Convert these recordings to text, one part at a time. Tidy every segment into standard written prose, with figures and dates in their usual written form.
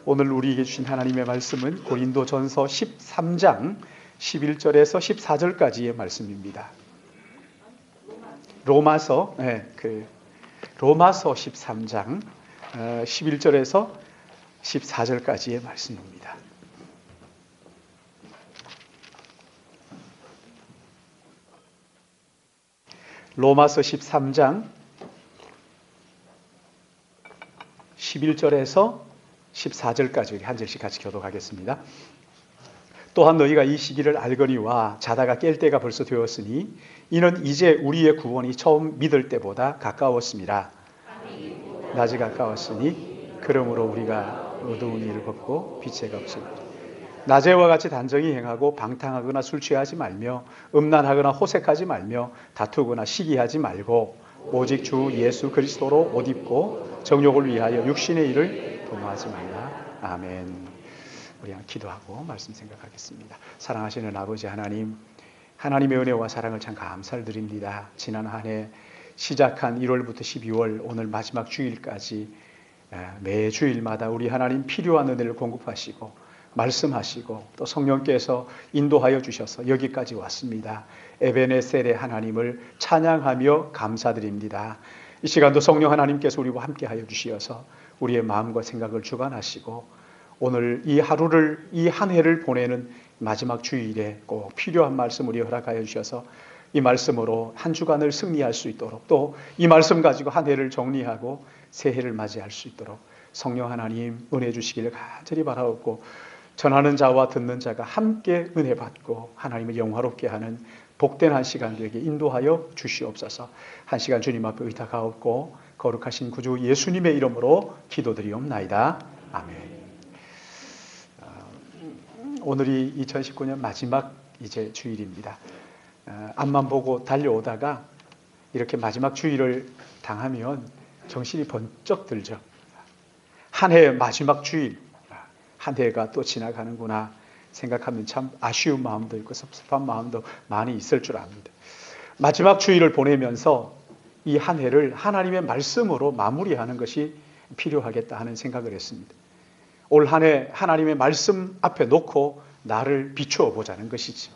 오늘 우리에게 주신 하나님의 말씀은 고린도전서 13장 11절에서 14절까지의 말씀입니다. 로마서 13장 11절에서 14절까지의 말씀입니다. 로마서 13장 11절에서 14절까지 한 절씩 같이 교독하겠습니다. 또한 너희가 이 시기를 알거니와 자다가 깰 때가 벌써 되었으니 이는 이제 우리의 구원이 처음 믿을 때보다 가까웠습니다. 낮이 가까웠으니 그러므로 우리가 어두운 일을 벗고 빛의 값을 낮에와 같이 단정히 행하고 방탕하거나 술 취하지 말며 음란하거나 호색하지 말며 다투거나 시기하지 말고 오직 주 예수 그리스도로 옷 입고 정욕을 위하여 육신의 일을 도모하지 말라. 아멘. 우리 기도하고 말씀 생각하겠습니다. 사랑하시는 아버지 하나님, 하나님의 은혜와 사랑을 참 감사를 드립니다. 지난 한 해 시작한 1월부터 12월 오늘 마지막 주일까지 매 주일마다 우리 하나님 필요한 은혜를 공급하시고 말씀하시고 또 성령께서 인도하여 주셔서 여기까지 왔습니다. 에베네셀의 하나님을 찬양하며 감사드립니다. 이 시간도 성령 하나님께서 우리와 함께하여 주시어서 우리의 마음과 생각을 주관하시고 오늘 이 하루를 이 한 해를 보내는 마지막 주일에 꼭 필요한 말씀 우리 허락하여 주셔서 이 말씀으로 한 주간을 승리할 수 있도록 또 이 말씀 가지고 한 해를 정리하고 새해를 맞이할 수 있도록 성령 하나님 은혜 주시기를 간절히 바라옵고 전하는 자와 듣는 자가 함께 은혜 받고 하나님을 영화롭게 하는 복된 한 시간 되게 인도하여 주시옵소서. 한 시간 주님 앞에 의탁하옵고 거룩하신 구주 예수님의 이름으로 기도드리옵나이다. 아멘. 오늘이 2019년 마지막 이제 주일입니다. 앞만 보고 달려오다가 이렇게 마지막 주일을 당하면 정신이 번쩍 들죠. 한 해의 마지막 주일, 한 해가 또 지나가는구나 생각하면 참 아쉬운 마음도 있고 섭섭한 마음도 많이 있을 줄 압니다. 마지막 주일을 보내면서 이 한 해를 하나님의 말씀으로 마무리하는 것이 필요하겠다 하는 생각을 했습니다. 올 한 해 하나님의 말씀 앞에 놓고 나를 비추어 보자는 것이지.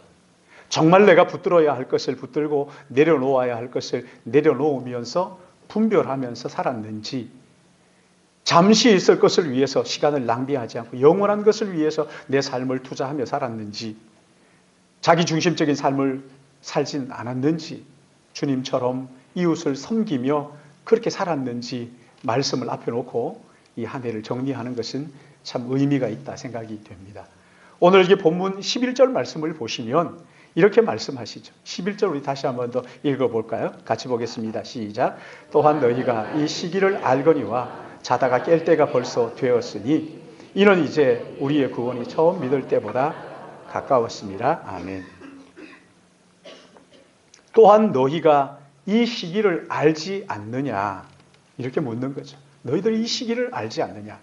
정말 내가 붙들어야 할 것을 붙들고 내려놓아야 할 것을 내려놓으면서 분별하면서 살았는지, 잠시 있을 것을 위해서 시간을 낭비하지 않고 영원한 것을 위해서 내 삶을 투자하며 살았는지, 자기중심적인 삶을 살진 않았는지, 주님처럼 이웃을 섬기며 그렇게 살았는지 말씀을 앞에 놓고 이 한 해를 정리하는 것은 참 의미가 있다 생각이 됩니다. 오늘 이 본문 11절 말씀을 보시면 이렇게 말씀하시죠. 11절 우리 다시 한번 더 읽어볼까요? 같이 보겠습니다. 시작. 또한 너희가 이 시기를 알거니와 자다가 깰 때가 벌써 되었으니 이는 이제 우리의 구원이 처음 믿을 때보다 가까웠습니다. 아멘. 또한 너희가 이 시기를 알지 않느냐 이렇게 묻는 거죠. 너희들이 이 시기를 알지 않느냐.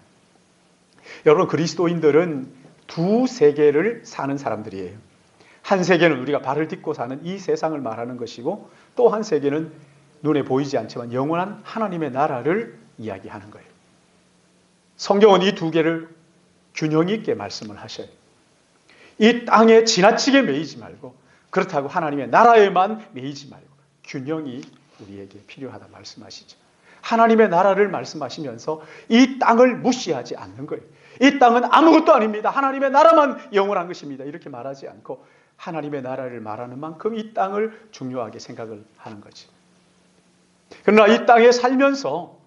여러분, 그리스도인들은 두 세계를 사는 사람들이에요. 한 세계는 우리가 발을 딛고 사는 이 세상을 말하는 것이고 또 한 세계는 눈에 보이지 않지만 영원한 하나님의 나라를 이야기하는 거예요. 성경은 이 두 개를 균형 있게 말씀을 하셔요. 이 땅에 지나치게 매이지 말고 그렇다고 하나님의 나라에만 매이지 말고 균형이 우리에게 필요하다 말씀하시죠. 하나님의 나라를 말씀하시면서 이 땅을 무시하지 않는 거예요. 이 땅은 아무것도 아닙니다. 하나님의 나라만 영원한 것입니다. 이렇게 말하지 않고 하나님의 나라를 말하는 만큼 이 땅을 중요하게 생각을 하는 거지. 그러나 이 땅에 살면서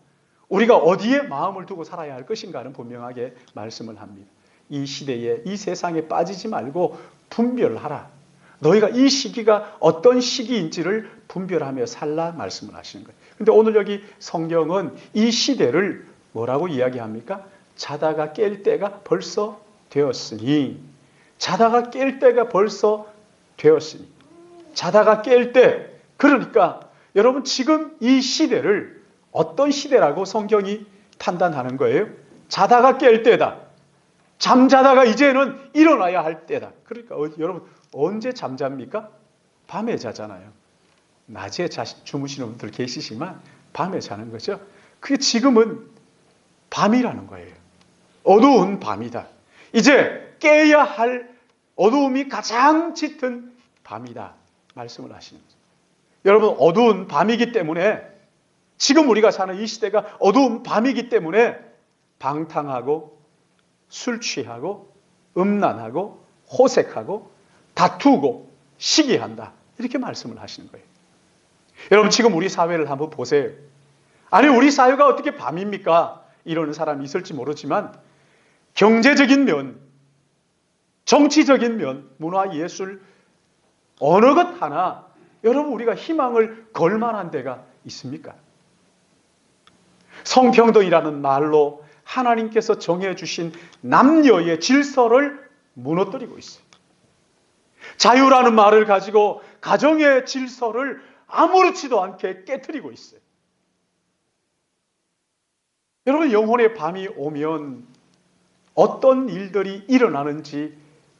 우리가 어디에 마음을 두고 살아야 할 것인가는 분명하게 말씀을 합니다. 이 시대에 이 세상에 빠지지 말고 분별하라. 너희가 이 시기가 어떤 시기인지를 분별하며 살라 말씀을 하시는 거예요. 그런데 오늘 여기 성경은 이 시대를 뭐라고 이야기합니까? 자다가 깰 때가 벌써 되었으니, 자다가 깰 때가 벌써 되었으니, 자다가 깰 때, 그러니까 여러분 지금 이 시대를 어떤 시대라고 성경이 판단하는 거예요? 자다가 깰 때다. 잠자다가 이제는 일어나야 할 때다. 그러니까 여러분 언제 잠잡니까? 밤에 자잖아요. 낮에 주무시는 분들 계시지만 밤에 자는 거죠. 그게 지금은 밤이라는 거예요. 어두운 밤이다. 이제 깨야 할 어두움이 가장 짙은 밤이다. 말씀을 하시는 거죠. 여러분, 어두운 밤이기 때문에, 지금 우리가 사는 이 시대가 어두운 밤이기 때문에 방탕하고 술 취하고 음란하고 호색하고 다투고 시기한다. 이렇게 말씀을 하시는 거예요. 여러분, 지금 우리 사회를 한번 보세요. 아니, 우리 사회가 어떻게 밤입니까? 이러는 사람이 있을지 모르지만 경제적인 면, 정치적인 면, 문화, 예술 어느 것 하나 여러분 우리가 희망을 걸 만한 데가 있습니까? 성평등이라는 말로 하나님께서 정해주신 남녀의 질서를 무너뜨리고 있어요. 자유라는 말을 가지고 가정의 질서를 아무렇지도 않게 깨트리고 있어요. 여러분, 영혼의 밤이 오면 어떤 일들이 일어나는지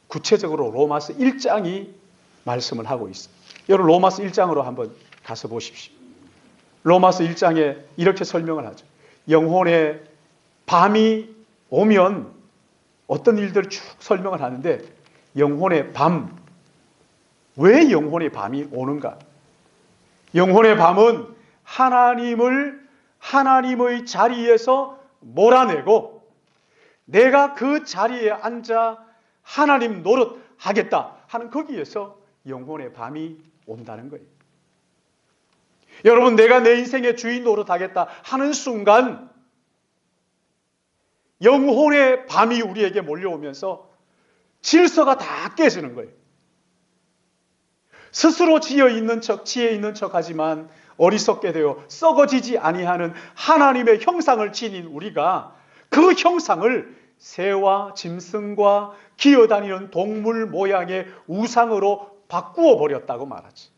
구체적으로 로마서 1장이 말씀을 하고 있어요. 여러분, 로마서 1장으로 한번 가서 보십시오. 로마서 1장에 이렇게 설명을 하죠. 영혼의 밤이 오면 어떤 일들을 쭉 설명을 하는데, 영혼의 밤, 왜 영혼의 밤이 오는가? 영혼의 밤은 하나님의 자리에서 몰아내고 내가 그 자리에 앉아 하나님 노릇하겠다 하는, 거기에서 영혼의 밤이 온다는 거예요. 여러분, 내가 내 인생의 주인 노릇하겠다 하는 순간 영혼의 밤이 우리에게 몰려오면서 질서가 다 깨지는 거예요. 스스로 지혜 있는 척 하지만 어리석게 되어 썩어지지 아니하는 하나님의 형상을 지닌 우리가 그 형상을 새와 짐승과 기어다니는 동물 모양의 우상으로 바꾸어 버렸다고 말하지.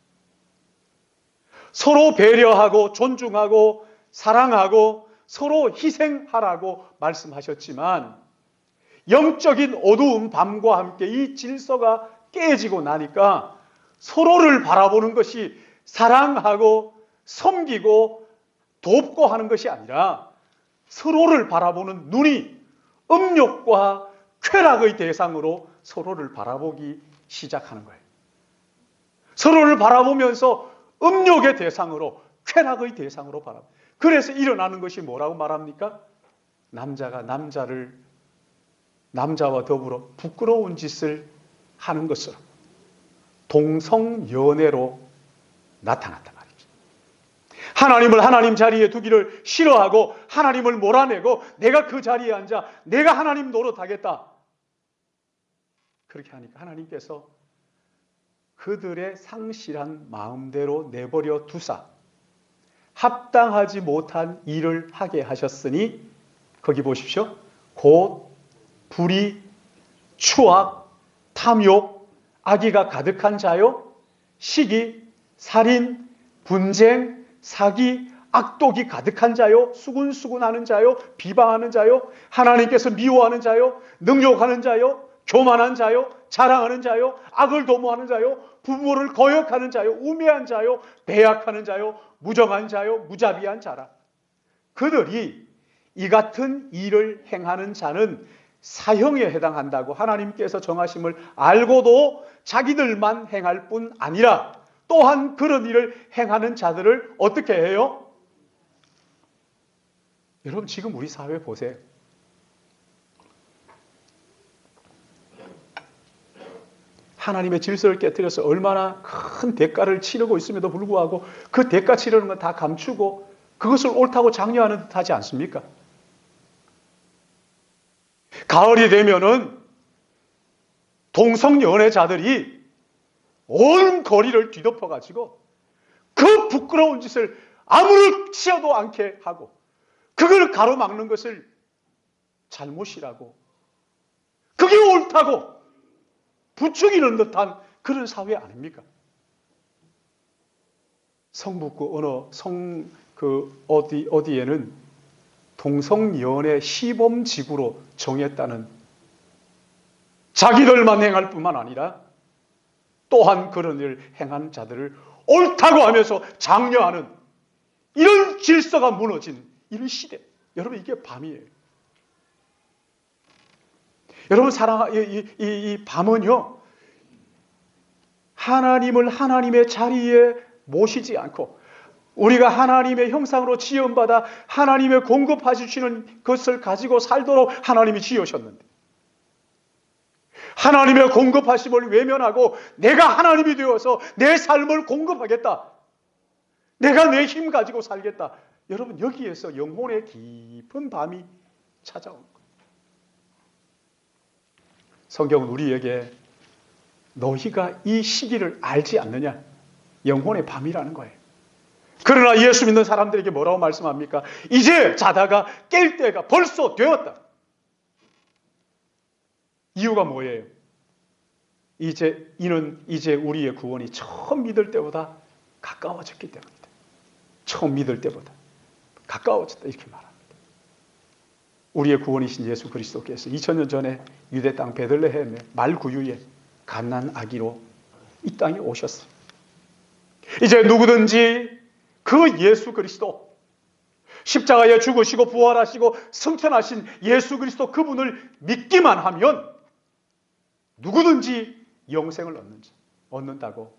서로 배려하고 존중하고 사랑하고 서로 희생하라고 말씀하셨지만, 영적인 어두운 밤과 함께 이 질서가 깨지고 나니까 서로를 바라보는 것이 사랑하고 섬기고 돕고 하는 것이 아니라 서로를 바라보는 눈이 음욕과 쾌락의 대상으로 서로를 바라보기 시작하는 거예요. 서로를 바라보면서 음욕의 대상으로, 쾌락의 대상으로 바라봅니다. 그래서 일어나는 것이 뭐라고 말합니까? 남자가 남자와 더불어 부끄러운 짓을 하는 것처럼 동성연애로 나타났단 말이죠. 하나님을 하나님 자리에 두기를 싫어하고 하나님을 몰아내고 내가 그 자리에 앉아 내가 하나님 노릇하겠다, 그렇게 하니까 하나님께서 그들의 상실한 마음대로 내버려 두사 합당하지 못한 일을 하게 하셨으니, 거기 보십시오. 곧 불의, 추악, 탐욕, 악의가 가득한 자요, 시기, 살인, 분쟁, 사기, 악독이 가득한 자요, 수군수군하는 자요, 비방하는 자요, 하나님께서 미워하는 자요, 능욕하는 자요, 교만한 자요, 자랑하는 자요, 악을 도모하는 자요, 부모를 거역하는 자요, 우매한 자요, 배약하는 자요, 무정한 자요, 무자비한 자라. 그들이 이 같은 일을 행하는 자는 사형에 해당한다고 하나님께서 정하심을 알고도 자기들만 행할 뿐 아니라 또한 그런 일을 행하는 자들을 어떻게 해요? 여러분, 지금 우리 사회 보세요. 하나님의 질서를 깨뜨려서 얼마나 큰 대가를 치르고 있음에도 불구하고 그 대가 치르는 건 다 감추고 그것을 옳다고 장려하는 듯 하지 않습니까? 가을이 되면은 동성연애자들이 온 거리를 뒤덮어가지고 그 부끄러운 짓을 아무렇지도 않게 하고 그걸 가로막는 것을 잘못이라고, 그게 옳다고 부추기는 듯한 그런 사회 아닙니까? 성북구 어디에는 동성연애 시범지구로 정했다는, 자기들만 행할 뿐만 아니라 또한 그런 일을 행한 자들을 옳다고 하면서 장려하는 이런 질서가 무너진 이런 시대. 여러분, 이게 밤이에요. 여러분 이 밤은요, 하나님을 하나님의 자리에 모시지 않고 우리가 하나님의 형상으로 지음받아 하나님의 공급하시는 것을 가지고 살도록 하나님이 지으셨는데, 하나님의 공급하심을 외면하고 내가 하나님이 되어서 내 삶을 공급하겠다, 내가 내 힘 가지고 살겠다. 여러분, 여기에서 영혼의 깊은 밤이 찾아온 거예요. 성경은 우리에게 너희가 이 시기를 알지 않느냐, 영혼의 밤이라는 거예요. 그러나 예수 믿는 사람들에게 뭐라고 말씀합니까? 이제 자다가 깰 때가 벌써 되었다. 이유가 뭐예요? 이제 우리의 구원이 처음 믿을 때보다 가까워졌기 때문이다. 처음 믿을 때보다 가까워졌다, 이렇게 말합니다. 우리의 구원이신 예수 그리스도께서 2000년 전에 유대 땅 베들레헴의 말구유에 갓난 아기로 이 땅에 오셨어요. 이제 누구든지 그 예수 그리스도, 십자가에 죽으시고 부활하시고 승천하신 예수 그리스도 그분을 믿기만 하면 누구든지 영생을 얻는다고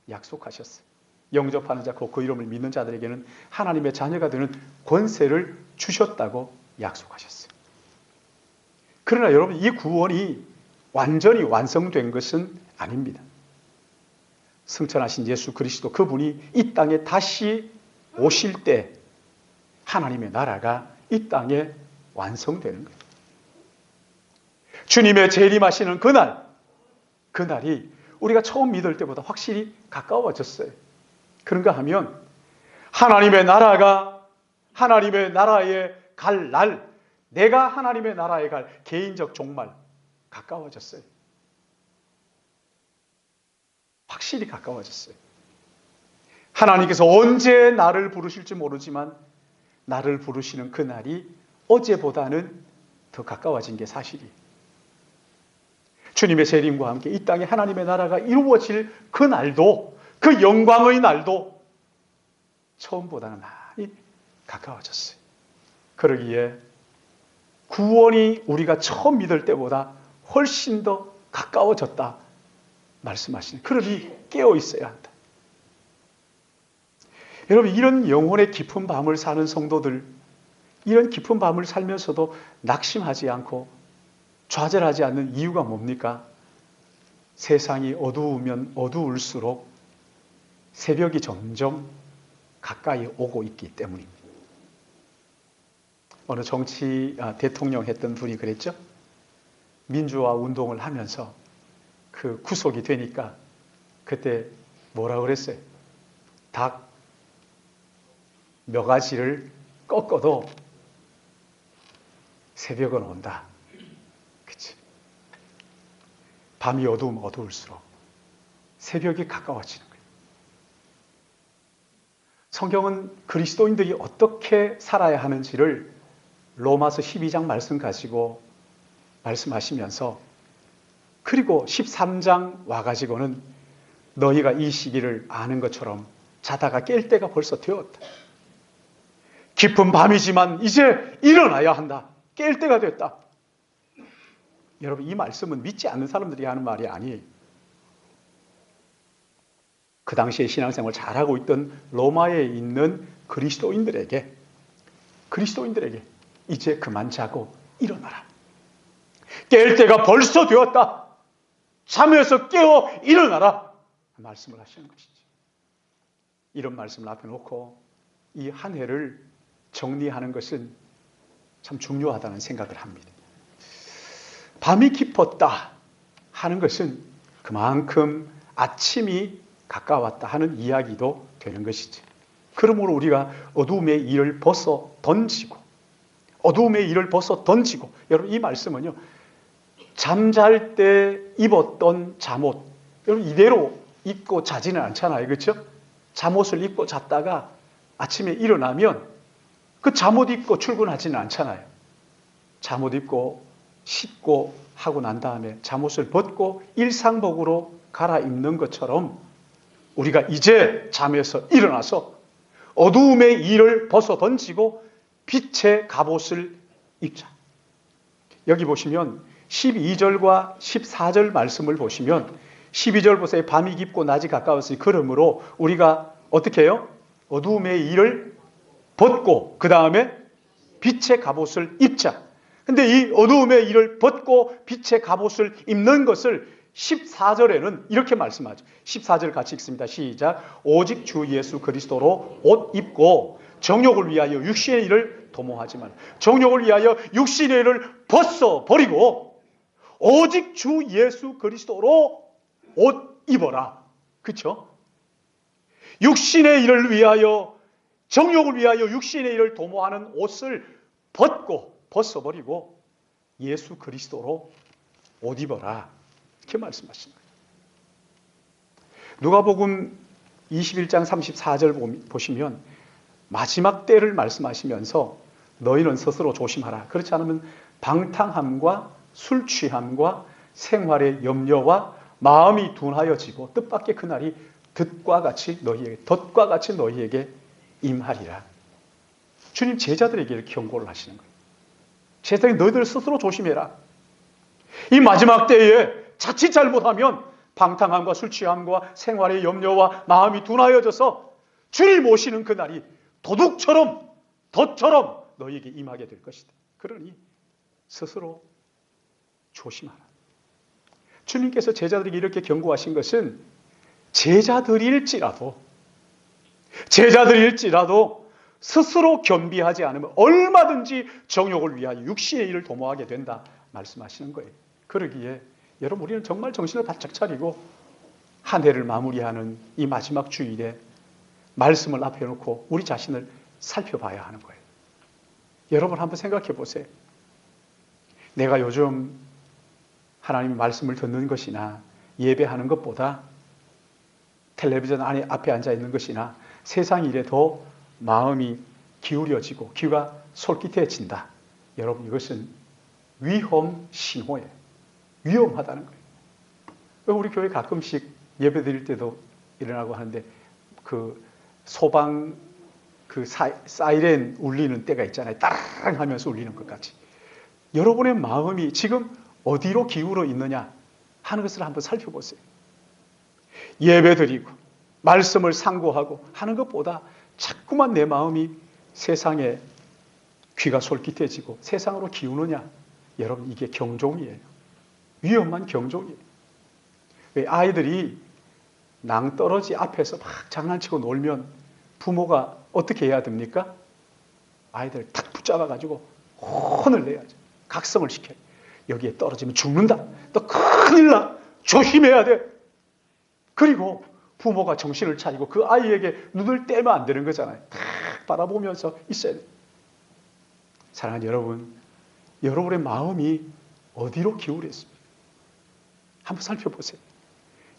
약속하셨어요. 영접하는 자, 그 이름을 믿는 자들에게는 하나님의 자녀가 되는 권세를 주셨다고 약속하셨어요. 그러나 여러분, 이 구원이 완전히 완성된 것은 아닙니다. 승천하신 예수 그리스도 그분이 이 땅에 다시 오실 때 하나님의 나라가 이 땅에 완성되는 거예요. 주님의 재림하시는 그날이 우리가 처음 믿을 때보다 확실히 가까워졌어요. 그런가 하면 하나님의 나라에 갈 날, 내가 하나님의 나라에 갈 개인적 종말 가까워졌어요. 확실히 가까워졌어요. 하나님께서 언제 나를 부르실지 모르지만 나를 부르시는 그날이 어제보다는 더 가까워진 게 사실이에요. 주님의 재림과 함께 이 땅에 하나님의 나라가 이루어질 그 날도, 그 영광의 날도 처음보다는 많이 가까워졌어요. 그러기에 구원이 우리가 처음 믿을 때보다 훨씬 더 가까워졌다 말씀하시는, 그러니 깨어 있어야 한다. 여러분, 이런 영혼의 깊은 밤을 사는 성도들, 이런 깊은 밤을 살면서도 낙심하지 않고 좌절하지 않는 이유가 뭡니까? 세상이 어두우면 어두울수록 새벽이 점점 가까이 오고 있기 때문입니다. 어느 대통령 했던 분이 그랬죠? 민주화 운동을 하면서 그 구속이 되니까 그때 뭐라 그랬어요? 닭 몇 가지를 꺾어도 새벽은 온다. 그치? 밤이 어두우면 어두울수록 새벽이 가까워지는 거예요. 성경은 그리스도인들이 어떻게 살아야 하는지를 로마서 12장 말씀 가지고 말씀하시면서, 그리고 13장 와가지고는 너희가 이 시기를 아는 것처럼 자다가 깰 때가 벌써 되었다. 깊은 밤이지만 이제 일어나야 한다. 깰 때가 됐다. 여러분, 이 말씀은 믿지 않는 사람들이 하는 말이 아니에요. 그 당시에 신앙생활 잘하고 있던 로마에 있는 그리스도인들에게 이제 그만 자고 일어나라. 깰 때가 벌써 되었다. 잠에서 깨어 일어나라. 말씀을 하시는 것이죠. 이런 말씀을 앞에 놓고 이 한 해를 정리하는 것은 참 중요하다는 생각을 합니다. 밤이 깊었다 하는 것은 그만큼 아침이 가까웠다 하는 이야기도 되는 것이죠. 그러므로 우리가 어두움의 일을 벗어 던지고, 여러분, 이 말씀은요, 잠잘 때 입었던 잠옷, 여러분 이대로 입고 자지는 않잖아요. 그렇죠? 잠옷을 입고 잤다가 아침에 일어나면 그 잠옷 입고 출근하지는 않잖아요. 잠옷 입고 씻고 하고 난 다음에 잠옷을 벗고 일상복으로 갈아입는 것처럼 우리가 이제 잠에서 일어나서 어두움의 일을 벗어 던지고 빛의 갑옷을 입자. 여기 보시면 12절과 14절 말씀을 보시면 12절 보세요. 밤이 깊고 낮이 가까웠으니 그러므로 우리가 어떻게 해요? 어두움의 일을 벗고 그 다음에 빛의 갑옷을 입자. 근데 이 어두움의 일을 벗고 빛의 갑옷을 입는 것을 14절에는 이렇게 말씀하죠. 14절 같이 읽습니다. 시작. 오직 주 예수 그리스도로 옷 입고 정욕을 위하여 육신의 일을 도모하지 말라. 정욕을 위하여 육신의 일을 벗어버리고 오직 주 예수 그리스도로 옷 입어라. 그렇죠? 육신의 일을 위하여 정욕을 위하여 육신의 일을 도모하는 옷을 벗어버리고 예수 그리스도로 옷 입어라. 이렇게 말씀하신 거예요. 누가복음 21장 34절 보시면 마지막 때를 말씀하시면서 너희는 스스로 조심하라. 그렇지 않으면 방탕함과 술 취함과 생활의 염려와 마음이 둔하여지고 뜻밖의 그날이 덫과 같이 너희에게 임하리라. 주님 제자들에게 이렇게 경고를 하시는 거예요. 제자들이 너희들 스스로 조심해라. 이 마지막 때에 자칫 잘못하면 방탕함과 술 취함과 생활의 염려와 마음이 둔하여져서 주님 오시는 그날이 도둑처럼 덫처럼 너희에게 임하게 될 것이다. 그러니 스스로 조심하라. 주님께서 제자들에게 이렇게 경고하신 것은 제자들일지라도 스스로 겸비하지 않으면 얼마든지 정욕을 위하여 육신의 일을 도모하게 된다 말씀하시는 거예요. 그러기에 여러분 우리는 정말 정신을 바짝 차리고 한 해를 마무리하는 이 마지막 주일에 말씀을 앞에 놓고 우리 자신을 살펴봐야 하는 거예요. 여러분 한번 생각해 보세요. 내가 요즘 하나님의 말씀을 듣는 것이나 예배하는 것보다 텔레비전 앞에 앉아 있는 것이나 세상 일에 더 마음이 기울여지고 귀가 솔깃해진다. 여러분 이것은 위험 신호예요. 위험하다는 거예요. 우리 교회 가끔씩 예배 드릴 때도 일어나고 하는데 그 소방 그 사이렌 울리는 때가 있잖아요. 따랑 하면서 울리는 것 같이. 여러분의 마음이 지금 어디로 기울어 있느냐 하는 것을 한번 살펴보세요. 예배 드리고 말씀을 상고하고 하는 것보다 자꾸만 내 마음이 세상에 귀가 솔깃해지고 세상으로 기우느냐. 여러분 이게 경종이에요. 위험한 경종이에요. 왜 아이들이 낭떠러지 앞에서 막 장난치고 놀면 부모가 어떻게 해야 됩니까? 아이들을 탁 붙잡아가지고 혼을 내야죠. 각성을 시켜요. 여기에 떨어지면 죽는다. 너 큰일 나. 조심해야 돼. 그리고 부모가 정신을 차리고 그 아이에게 눈을 떼면 안 되는 거잖아요. 탁 바라보면서 있어야 돼요. 사랑하는 여러분, 여러분의 마음이 어디로 기울어 있습니까? 한번 살펴보세요.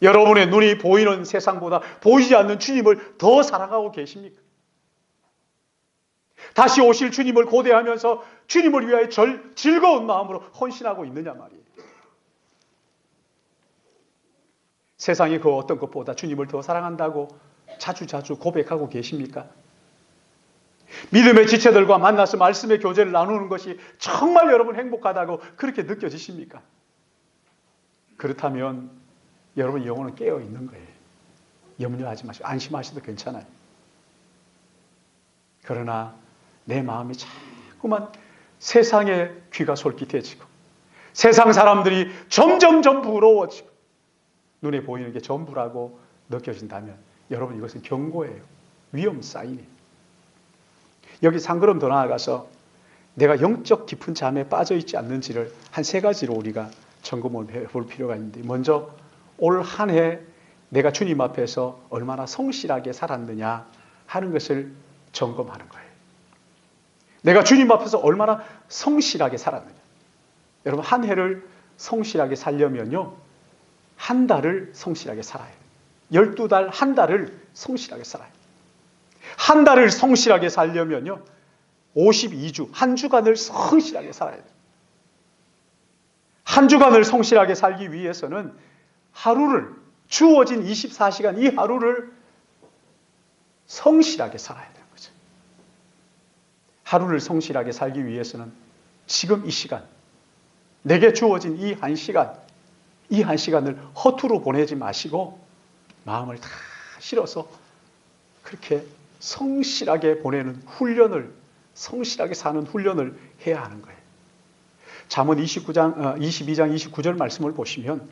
여러분의 눈이 보이는 세상보다 보이지 않는 주님을 더 사랑하고 계십니까? 다시 오실 주님을 고대하면서 주님을 위하여 즐거운 마음으로 헌신하고 있느냐 말이에요. 세상이 그 어떤 것보다 주님을 더 사랑한다고 자주자주 고백하고 계십니까? 믿음의 지체들과 만나서 말씀의 교제를 나누는 것이 정말 여러분 행복하다고 그렇게 느껴지십니까? 그렇다면 여러분 영혼은 깨어 있는 거예요. 염려하지 마시고 안심하셔도 괜찮아요. 그러나 내 마음이 자꾸만 세상에 귀가 솔깃해지고 세상 사람들이 점점점 부러워지고 눈에 보이는 게 전부라고 느껴진다면 여러분 이것은 경고예요. 위험 사인이에요. 여기서 한 걸음 더 나아가서 내가 영적 깊은 잠에 빠져 있지 않는지를 한 세 가지로 우리가 점검을 해볼 필요가 있는데, 먼저 올 한 해 내가 주님 앞에서 얼마나 성실하게 살았느냐 하는 것을 점검하는 거예요. 내가 주님 앞에서 얼마나 성실하게 살았느냐. 여러분 한 해를 성실하게 살려면요, 한 달을 성실하게 살아야 돼요. 12달, 한 달을 성실하게 살아야 돼요. 한 달을 성실하게 살려면요, 52주, 한 주간을 성실하게 살아야 돼요. 한 주간을 성실하게 살기 위해서는 하루를, 주어진 24시간 이 하루를 성실하게 살아야 되는 거죠. 하루를 성실하게 살기 위해서는 지금 이 시간, 내게 주어진 이 한 시간을 허투루 보내지 마시고 마음을 다 실어서 그렇게 성실하게 보내는 훈련을, 성실하게 사는 훈련을 해야 하는 거예요. 잠언 22장 29절 말씀을 보시면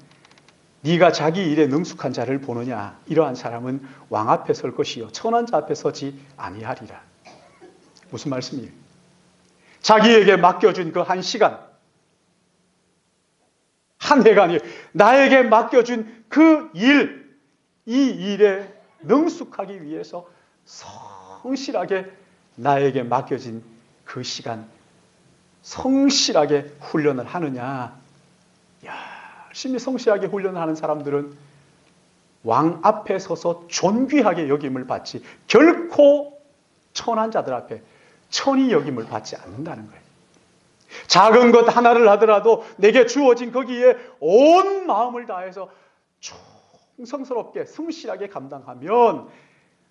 네가 자기 일에 능숙한 자를 보느냐, 이러한 사람은 왕 앞에 설 것이요 천한 자 앞에 서지 아니하리라. 무슨 말씀이에요? 자기에게 맡겨준 그 한 시간, 한 해가 아니에요. 나에게 맡겨준 그 일, 이 일에 능숙하기 위해서 성실하게 나에게 맡겨진 그 시간 성실하게 훈련을 하느냐. 열심히 성실하게 훈련을 하는 사람들은 왕 앞에 서서 존귀하게 여김을 받지 결코 천한 자들 앞에 천히 여김을 받지 않는다는 거예요. 작은 것 하나를 하더라도 내게 주어진 거기에 온 마음을 다해서 충성스럽게 성실하게 감당하면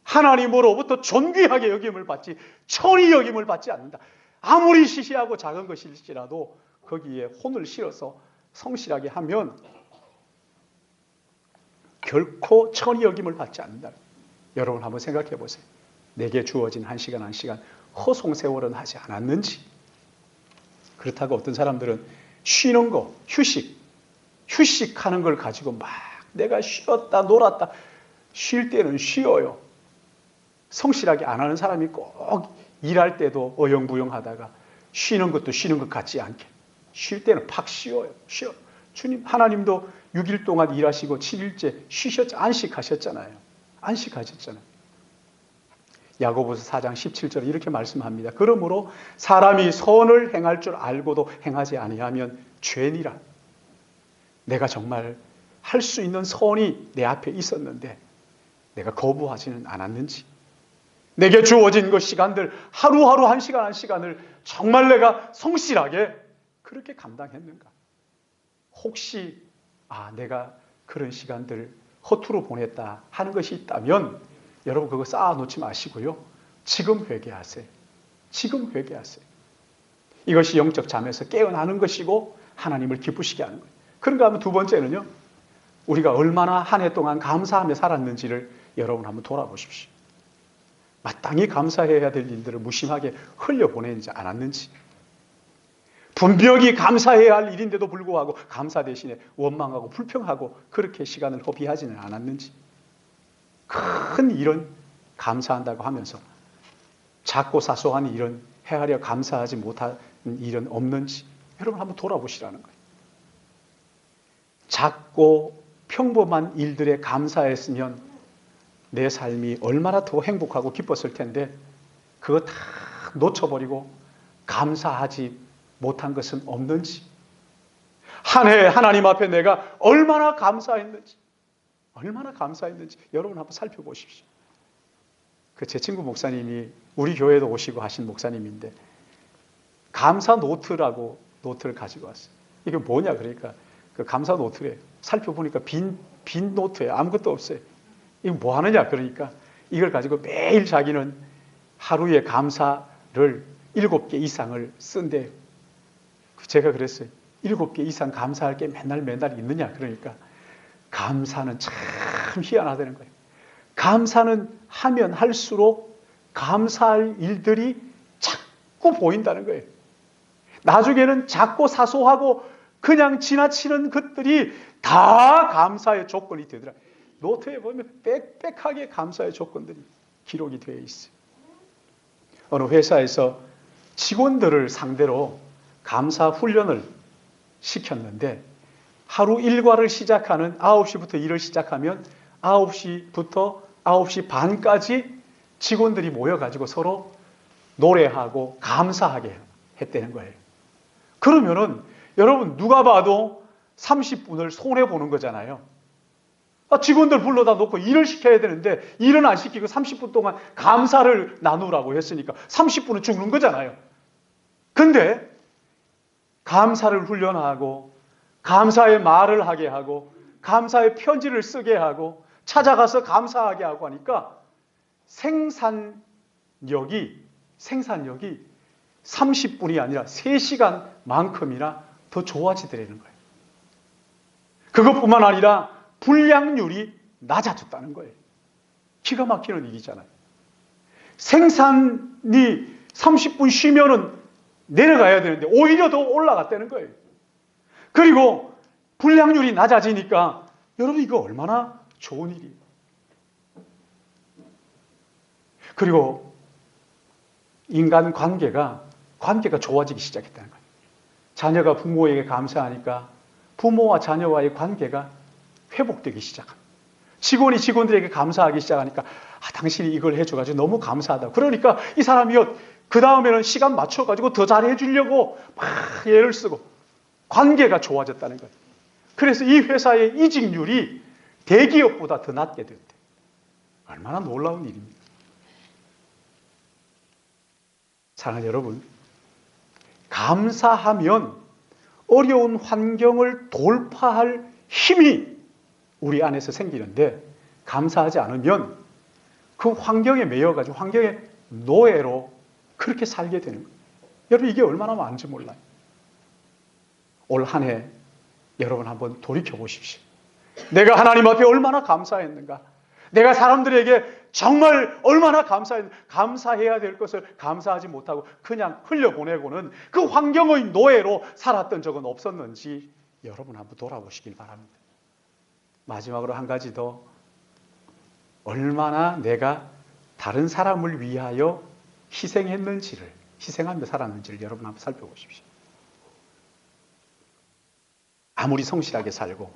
하나님으로부터 존귀하게 여김을 받지 천히 여김을 받지 않는다. 아무리 시시하고 작은 것일지라도 거기에 혼을 실어서 성실하게 하면 결코 천히 여김을 받지 않는다. 여러분 한번 생각해 보세요. 내게 주어진 한 시간 한 시간 허송세월은 하지 않았는지. 그렇다고 어떤 사람들은 쉬는 거, 휴식하는 걸 가지고 막 내가 쉬었다 놀았다. 쉴 때는 쉬어요. 성실하게 안 하는 사람이 꼭 일할 때도 어영부영하다가 쉬는 것도 쉬는 것 같지 않게 쉴 때는 팍 쉬어요. 주님 하나님도 6일 동안 일하시고 7일째 안식하셨잖아요. 야고보서 4장 17절에 이렇게 말씀합니다. 그러므로 사람이 선을 행할 줄 알고도 행하지 아니하면 죄니라. 내가 정말 할 수 있는 선이 내 앞에 있었는데 내가 거부하지는 않았는지, 내게 주어진 그 시간들 하루하루 한 시간을 정말 내가 성실하게 그렇게 감당했는가? 혹시 내가 그런 시간들 허투루 보냈다 하는 것이 있다면 여러분 그거 쌓아놓지 마시고요. 지금 회개하세요. 이것이 영적 잠에서 깨어나는 것이고 하나님을 기쁘시게 하는 거예요. 그런가 하면 두 번째는요. 우리가 얼마나 한 해 동안 감사하며 살았는지를 여러분 한번 돌아보십시오. 마땅히 감사해야 될 일들을 무심하게 흘려보내지 않았는지, 분명히 감사해야 할 일인데도 불구하고 감사 대신에 원망하고 불평하고 그렇게 시간을 허비하지는 않았는지, 큰 일은 감사한다고 하면서 작고 사소한 일은 헤아려 감사하지 못한 일은 없는지 여러분 한번 돌아보시라는 거예요. 작고 평범한 일들에 감사했으면 내 삶이 얼마나 더 행복하고 기뻤을 텐데 그거 다 놓쳐버리고 감사하지 못한 것은 없는지, 한 해 하나님 앞에 내가 얼마나 감사했는지 여러분 한번 살펴보십시오. 제 친구 목사님이 우리 교회도 오시고 하신 목사님인데 감사 노트를 가지고 왔어요. 이게 뭐냐 그러니까 그 감사 노트래요. 살펴보니까 빈 노트예요. 아무것도 없어요. 이거 뭐 하느냐 그러니까 이걸 가지고 매일 자기는 하루에 감사를 7개 이상을 쓴대요. 제가 그랬어요. 7개 이상 감사할 게 맨날 있느냐 그러니까 감사는 참 희한하다는 거예요. 감사는 하면 할수록 감사할 일들이 자꾸 보인다는 거예요. 나중에는 작고 사소하고 그냥 지나치는 것들이 다 감사의 조건이 되더라. 노트에 보면 빽빽하게 감사의 조건들이 기록이 되어 있어요. 어느 회사에서 직원들을 상대로 감사 훈련을 시켰는데 하루 일과를 시작하는 9시부터 일을 시작하면 9시부터 9시 반까지 직원들이 모여가지고 서로 노래하고 감사하게 했다는 거예요. 그러면은 여러분 누가 봐도 30분을 손해보는 거잖아요. 직원들 불러다 놓고 일을 시켜야 되는데 일은 안 시키고 30분 동안 감사를 나누라고 했으니까 30분은 죽는 거잖아요. 근데 감사를 훈련하고 감사의 말을 하게 하고 감사의 편지를 쓰게 하고 찾아가서 감사하게 하고 하니까 생산력이 30분이 아니라 3시간만큼이나 더 좋아지더라는 거예요. 그것뿐만 아니라 불량률이 낮아졌다는 거예요. 기가 막히는 일이잖아요. 생산이 30분 쉬면은 내려가야 되는데 오히려 더 올라갔다는 거예요. 그리고 불량률이 낮아지니까 여러분 이거 얼마나 좋은 일이에요. 그리고 인간 관계가 좋아지기 시작했다는 거예요. 자녀가 부모에게 감사하니까 부모와 자녀와의 관계가 회복되기 시작합니다. 직원이 직원들에게 감사하기 시작하니까 당신이 이걸 해줘가지고 너무 감사하다. 그러니까 이 사람이요 그 다음에는 시간 맞춰가지고 더 잘해주려고 막 애를 쓰고 관계가 좋아졌다는 거예요. 그래서 이 회사의 이직률이 대기업보다 더 낮게 됐대요. 얼마나 놀라운 일입니까? 사랑하는 여러분, 감사하면 어려운 환경을 돌파할 힘이 우리 안에서 생기는데 감사하지 않으면 그 환경에 매여가지고 환경의 노예로 그렇게 살게 되는 거예요. 여러분 이게 얼마나 많은지 몰라요. 올 한 해 여러분 한번 돌이켜 보십시오. 내가 하나님 앞에 얼마나 감사했는가. 내가 사람들에게 정말 얼마나 감사해야 될 것을 감사하지 못하고 그냥 흘려보내고는 그 환경의 노예로 살았던 적은 없었는지 여러분 한번 돌아보시길 바랍니다. 마지막으로 한 가지 더, 얼마나 내가 다른 사람을 위하여 희생하며 살았는지를 여러분 한번 살펴보십시오. 아무리 성실하게 살고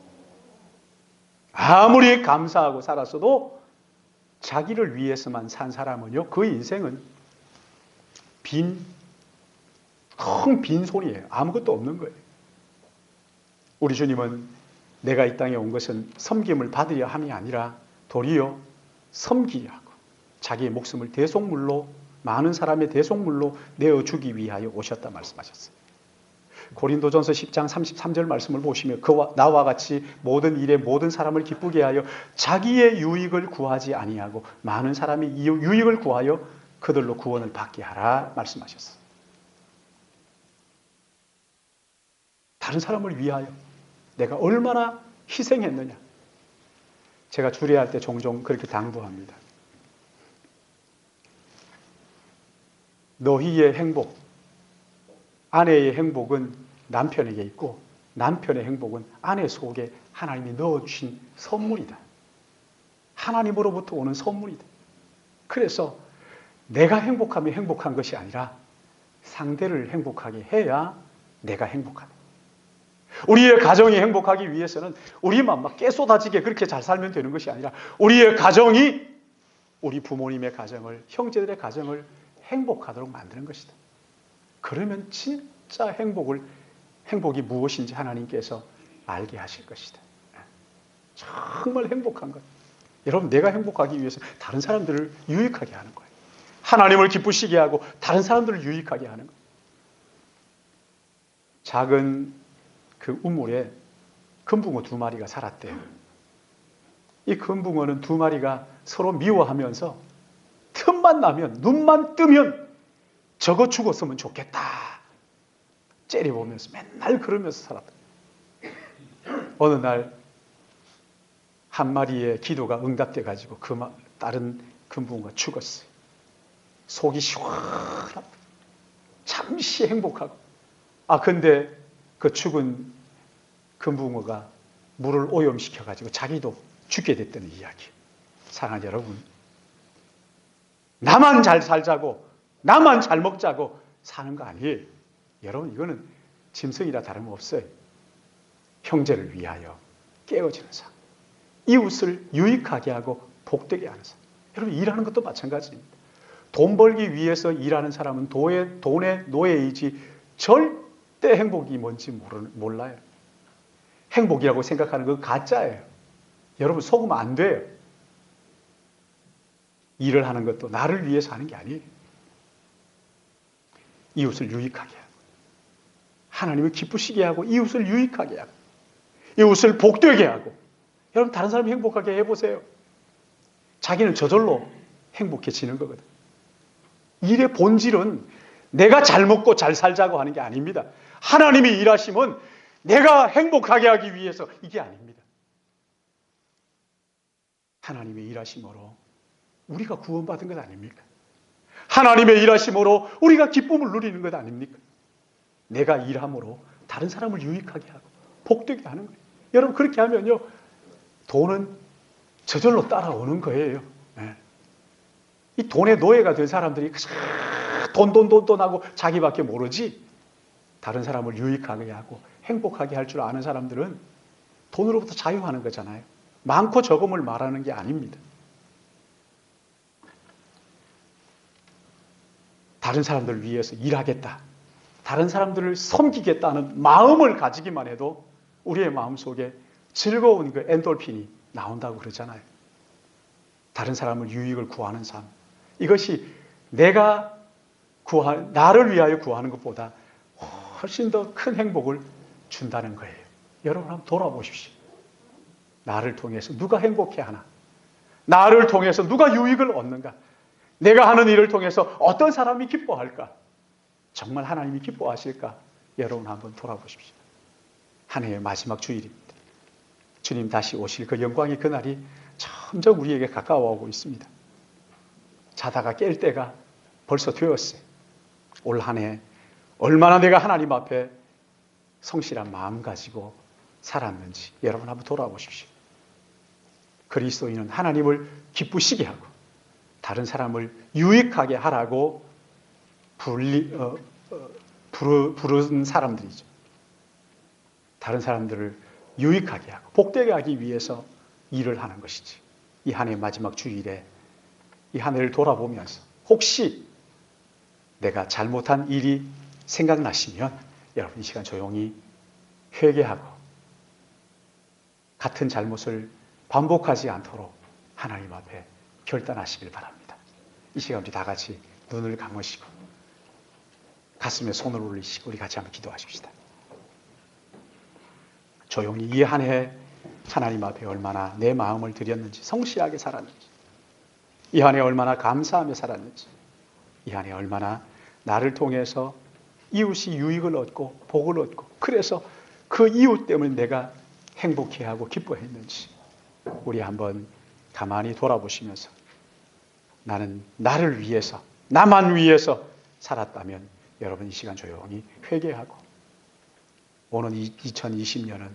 아무리 감사하고 살았어도 자기를 위해서만 산 사람은요, 그 인생은 큰 빈손이에요. 아무것도 없는 거예요. 우리 주님은 내가 이 땅에 온 것은 섬김을 받으려 함이 아니라 도리어 섬기려 하고 자기의 목숨을 대속물로, 많은 사람의 대속물로 내어주기 위하여 오셨다 말씀하셨어요. 고린도전서 10장 33절 말씀을 보시면 나와 같이 모든 일에 모든 사람을 기쁘게 하여 자기의 유익을 구하지 아니하고 많은 사람이 유익을 구하여 그들로 구원을 받게 하라 말씀하셨어요. 다른 사람을 위하여 내가 얼마나 희생했느냐. 제가 주례할 때 종종 그렇게 당부합니다. 너희의 행복, 아내의 행복은 남편에게 있고 남편의 행복은 아내 속에 하나님이 넣어주신 선물이다. 하나님으로부터 오는 선물이다. 그래서 내가 행복하면 행복한 것이 아니라 상대를 행복하게 해야 내가 행복하다. 우리의 가정이 행복하기 위해서는 우리만 막 깨쏟아지게 그렇게 잘 살면 되는 것이 아니라 우리의 가정이 우리 부모님의 가정을, 형제들의 가정을 행복하도록 만드는 것이다. 그러면 진짜 행복이 무엇인지 하나님께서 알게 하실 것이다. 정말 행복한 것. 여러분, 내가 행복하기 위해서 다른 사람들을 유익하게 하는 거예요. 하나님을 기쁘시게 하고 다른 사람들을 유익하게 하는 거예요. 작은 그 우물에 금붕어 2마리가 살았대요. 이 금붕어는 2마리가 서로 미워하면서 틈만 나면, 눈만 뜨면 저거 죽었으면 좋겠다 째려보면서 맨날 그러면서 살았다. 어느 날 한 마리의 기도가 응답돼 가지고 다른 금붕어가 죽었어요. 속이 시원하다. 잠시 행복하고. 근데 그 죽은 금붕어가 물을 오염시켜 가지고 자기도 죽게 됐다는 이야기. 사랑하는 여러분, 나만 잘 살자고, 나만 잘 먹자고 사는 거 아니에요. 여러분, 이거는 짐승이라 다름없어요. 형제를 위하여 깨어지는 삶, 이웃을 유익하게 하고 복되게 하는 삶. 여러분, 일하는 것도 마찬가지입니다. 돈 벌기 위해서 일하는 사람은 돈의 노예이지 절대 행복이 뭔지 몰라요. 행복이라고 생각하는 건 가짜예요. 여러분, 속으면 안 돼요. 일을 하는 것도 나를 위해서 하는 게 아니에요. 이웃을 유익하게 하고, 하나님을 기쁘시게 하고, 이웃을 유익하게 하고, 이웃을 복되게 하고. 여러분, 다른 사람이 행복하게 해보세요. 자기는 저절로 행복해지는 거거든. 일의 본질은 내가 잘 먹고 잘 살자고 하는 게 아닙니다. 하나님의 일하심은 내가 행복하게 하기 위해서 이게 아닙니다. 하나님의 일하심으로 우리가 구원받은 것 아닙니까? 하나님의 일하심으로 우리가 기쁨을 누리는 것 아닙니까? 내가 일함으로 다른 사람을 유익하게 하고 복되게 하는 거예요. 여러분 그렇게 하면요, 돈은 저절로 따라오는 거예요. 네. 이 돈의 노예가 된 사람들이 돈 하고 자기밖에 모르지, 다른 사람을 유익하게 하고 행복하게 할 줄 아는 사람들은 돈으로부터 자유하는 거잖아요. 많고 적음을 말하는 게 아닙니다. 다른 사람들을 위해서 일하겠다, 다른 사람들을 섬기겠다는 마음을 가지기만 해도 우리의 마음속에 즐거운 그 엔돌핀이 나온다고 그러잖아요. 다른 사람을 유익을 구하는 삶, 이것이 나를 위하여 구하는 것보다 훨씬 더 큰 행복을 준다는 거예요. 여러분 한번 돌아보십시오. 나를 통해서 누가 행복해하나? 나를 통해서 누가 유익을 얻는가? 내가 하는 일을 통해서 어떤 사람이 기뻐할까? 정말 하나님이 기뻐하실까? 여러분 한번 돌아보십시오. 한 해의 마지막 주일입니다. 주님 다시 오실 그 영광의 그날이 점점 우리에게 가까워오고 있습니다. 자다가 깰 때가 벌써 되었어요. 올 한 해 얼마나 내가 하나님 앞에 성실한 마음 가지고 살았는지 여러분 한번 돌아보십시오. 그리스도인은 하나님을 기쁘시게 하고 다른 사람을 유익하게 하라고 부른 사람들이죠. 다른 사람들을 유익하게 하고 복되게 하기 위해서 일을 하는 것이지. 이 한 해 마지막 주일에 이 한 해를 돌아보면서 혹시 내가 잘못한 일이 생각나시면 여러분 이 시간 조용히 회개하고 같은 잘못을 반복하지 않도록 하나님 앞에 결단하시길 바랍니다. 이 시간 우리 다 같이 눈을 감으시고 가슴에 손을 올리시고 우리 같이 한번 기도하십시다. 조용히 이 한 해 하나님 앞에 얼마나 내 마음을 드렸는지, 성실하게 살았는지, 이 한 해 얼마나 감사하며 살았는지, 이 한 해 얼마나 나를 통해서 이웃이 유익을 얻고 복을 얻고 그래서 그 이웃 때문에 내가 행복해하고 기뻐했는지 우리 한번 가만히 돌아보시면서 나는 나를 위해서, 나만 위해서 살았다면 여러분 이 시간 조용히 회개하고 오는 2020년은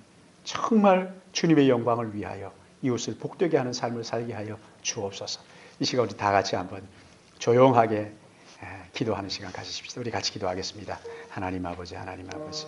정말 주님의 영광을 위하여 이웃을 복되게 하는 삶을 살게 하여 주옵소서. 이 시간 우리 다 같이 한번 조용하게 기도하는 시간 가지십시다. 우리 같이 기도하겠습니다. 하나님 아버지, 하나님 아버지.